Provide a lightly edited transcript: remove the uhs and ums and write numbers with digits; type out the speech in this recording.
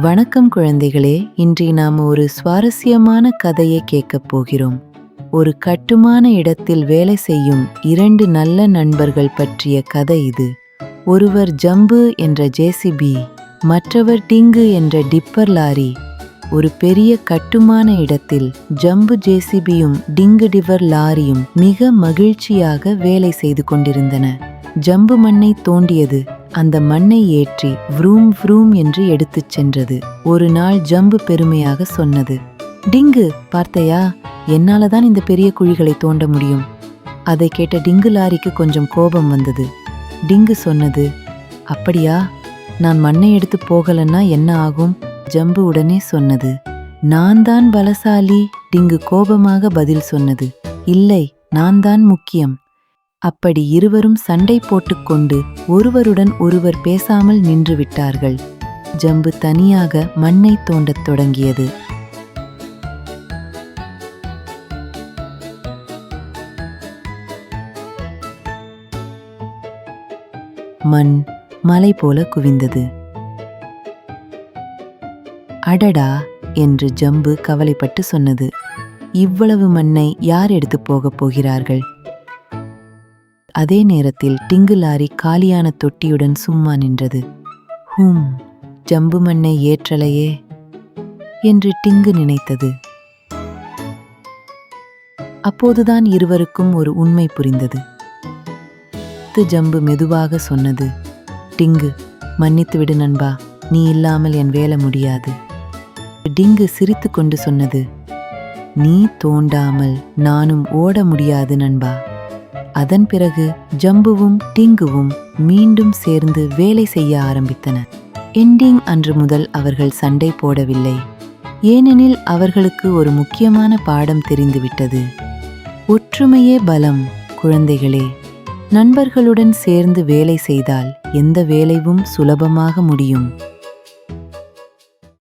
வணக்கம் குழந்தைகளே. இன்று நாம் ஒரு சுவாரஸ்யமான கதையை கேட்கப் போகிறோம். ஒரு கட்டுமான இடத்தில் வேலை செய்யும் இரண்டு நல்ல நண்பர்கள் பற்றிய கதை இது. ஒருவர் ஜம்பு என்ற ஜேசிபி, மற்றவர் டிங்கு என்ற டிப்பர் லாரி. ஒரு பெரிய கட்டுமான இடத்தில் ஜம்பு ஜேசிபியும் டிங்கு டிப்பர் லாரியும் மிக மகிழ்ச்சியாக வேலை செய்து கொண்டிருந்தன. ஜம்பு மண்ணை தோண்டியது. அந்த மண்ணை ஏற்றி வ்ரூம் வ்ரூம் என்று எடுத்துச் சென்றது. ஒரு நாள் ஜம்பு பெருமையாக சொன்னது, டிங்கு, பார்த்தையா, என்னாலதான் இந்த பெரிய குழிகளை தோண்ட முடியும். அதை கேட்ட டிங்கு லாரிக்கு கொஞ்சம் கோபம் வந்தது. டிங்கு சொன்னது, அப்படியா, நான் மண்ணை எடுத்து போகலன்னா என்ன ஆகும்? ஜம்பு உடனே சொன்னது, நான் தான் பலசாலி. டிங்கு கோபமாக பதில் சொன்னது, இல்லை, நான் தான் முக்கியம். அப்படி இருவரும் சண்டை போட்டுக்கொண்டு ஒருவருடன் ஒருவர் பேசாமல் நின்று விட்டார்கள். ஜம்பு தனியாக மண்ணை தோண்டத் தொடங்கியது. மண் மலை போல குவிந்தது. அடடா என்று ஜம்பு கவலைப்பட்டு சொன்னது, இவ்வளவு மண்ணை யார் எடுத்து போகப் போகிறார்கள்? அதே நேரத்தில் டிங்கு லாரி காலியான தொட்டியுடன் சும்மா நின்றது. ஜம்பு மண்ணை ஏற்றலையே என்று டிங்கு நினைத்தது. அப்போதுதான் இருவருக்கும் ஒரு உண்மை புரிந்தது. ஜம்பு மெதுவாக சொன்னது, டிங்கு, மன்னித்து விடு நண்பா, நீ இல்லாமல் என் வேலை முடியாது. டிங்கு சிரித்து கொண்டு சொன்னது, நீ தோண்டாமல் நானும் ஓட முடியாது நண்பா. அதன் பிறகு ஜம்புவும் டிங்குவும் மீண்டும் சேர்ந்து வேலை செய்ய ஆரம்பித்தன. எண்டிங் அன்று முதல் அவர்கள் சண்டை போடவில்லை. ஏனெனில் அவர்களுக்கு ஒரு முக்கியமான பாடம் தெரிந்துவிட்டது. ஒற்றுமையே பலம். குழந்தைகளே, நண்பர்களுடன் சேர்ந்து வேலை செய்தால் எந்த வேலையும் சுலபமாக முடியும்.